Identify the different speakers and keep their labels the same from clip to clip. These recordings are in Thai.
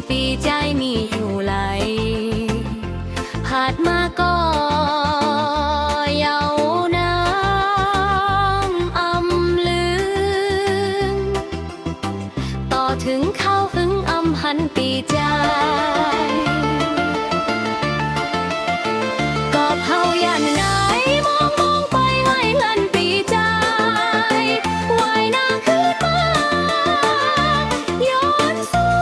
Speaker 1: ปีใจมีอยู่ไหลผ่านมาก็เยาวนำอำลืมต่อถึงเข้าถึงอำพันปีใจก็เผายันไหนมองไปให้ลันปีใจไว้หน้าขึ้นมาย้อนสู่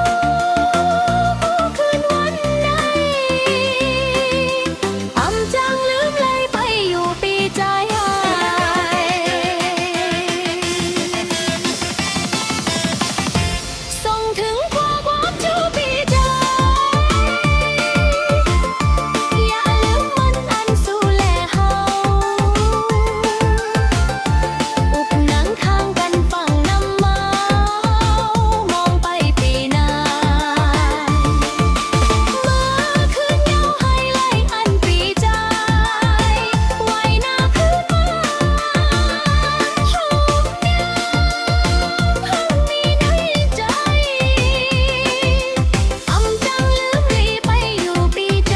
Speaker 1: คืนวันใดอำจังลืมเลยไปอยู่ปีใจส่งถึงความชูปีใจอย่าลืมมันอันสู่แลเฮาอุบหนังข้างกันฟังน้ำเมามองไปปีหน้ามาคืนเย้าให้ไล่อันปีใจไว้หน้าคืนมาชมเนี่ยเพิ่งมีในใจอำจังลืมลีไปอยู่ปีใจ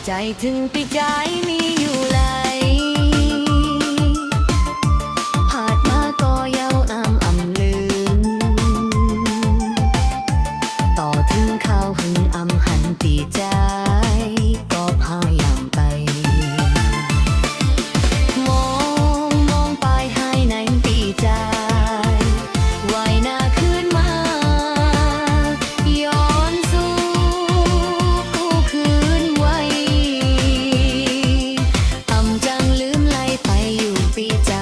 Speaker 1: ใจถึงปีใจมีอยู่ไหลผ่านมาก็เยาวนำอำลืมต่อถึงข้าวหึงอำหันปีใจก็พายามไปมองไปให้ในปีใจไว้หน้าคืนมาย้อนสู่คืนไว้อำจังลืมไล่ไปอยู่ปีใจ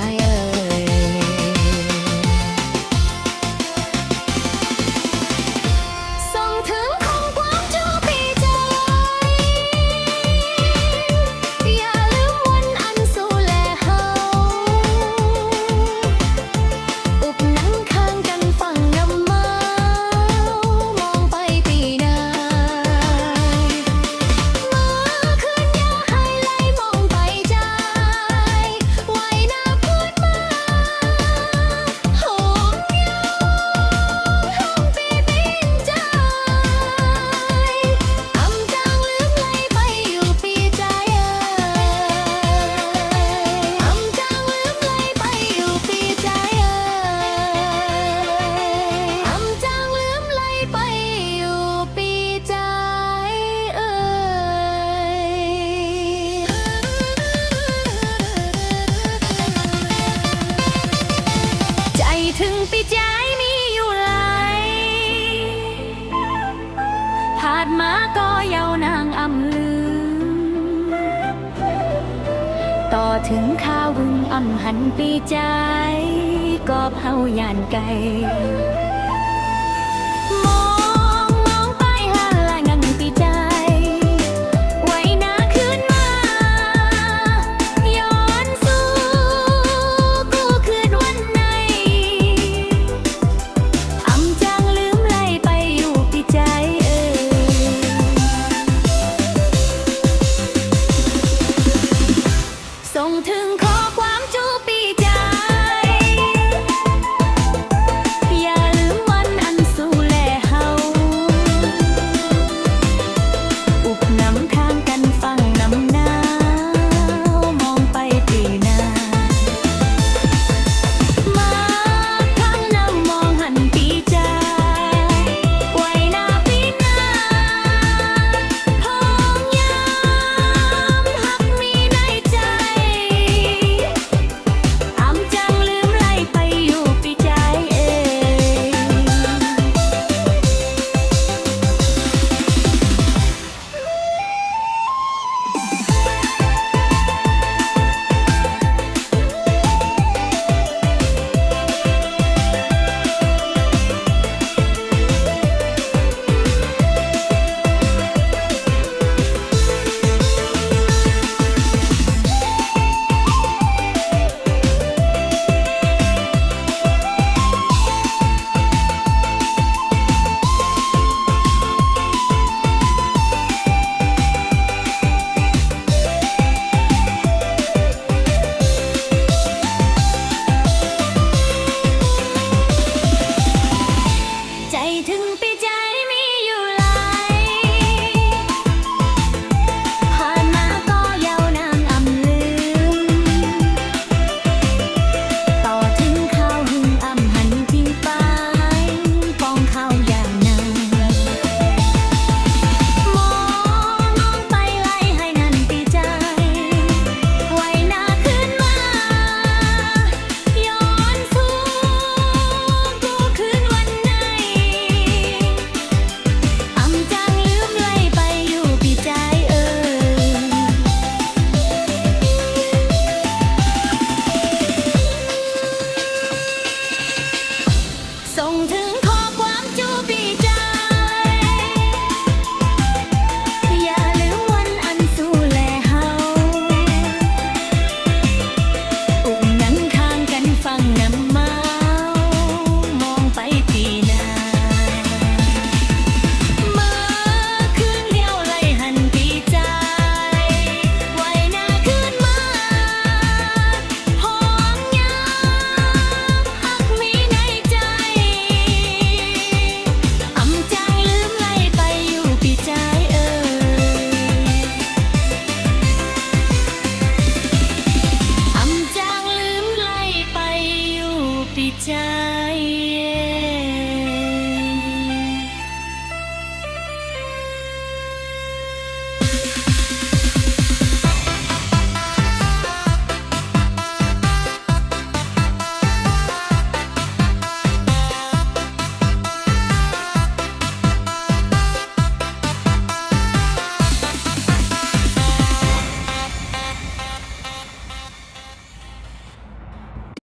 Speaker 1: ส่งถึงของความชูปีใจอย่าลืมวันอันสู่แลเฮาอุบหนังข้างกันฟังน้ำเมามองไปปีหน้ามาคืนเย้าให้ไล่มองไปใจไว้หน้าพูดมาหอมเย้าห้องปีปีนใจอำจังลืมไล่ไปอยู่ปีใจอำจังลืมไล่ไปอยู่ปีใจอำจังลืมไล่ไปอยู่ปีใจใจถึงปีใจมีอยู่ไหลผ่านมาก็เยาวนางอำลืมต่อถึงข้าวหึงอำหันปีใจก็เผาย่านไกลมองไปหาละงังปีใจไว้หน้าคืนมาย้อนสู่คืนวันไหนอำจังลืมไล่ไปอยู่ปีใจส่งถึงข้อความจูปีใจอย่าลืม ดีใจ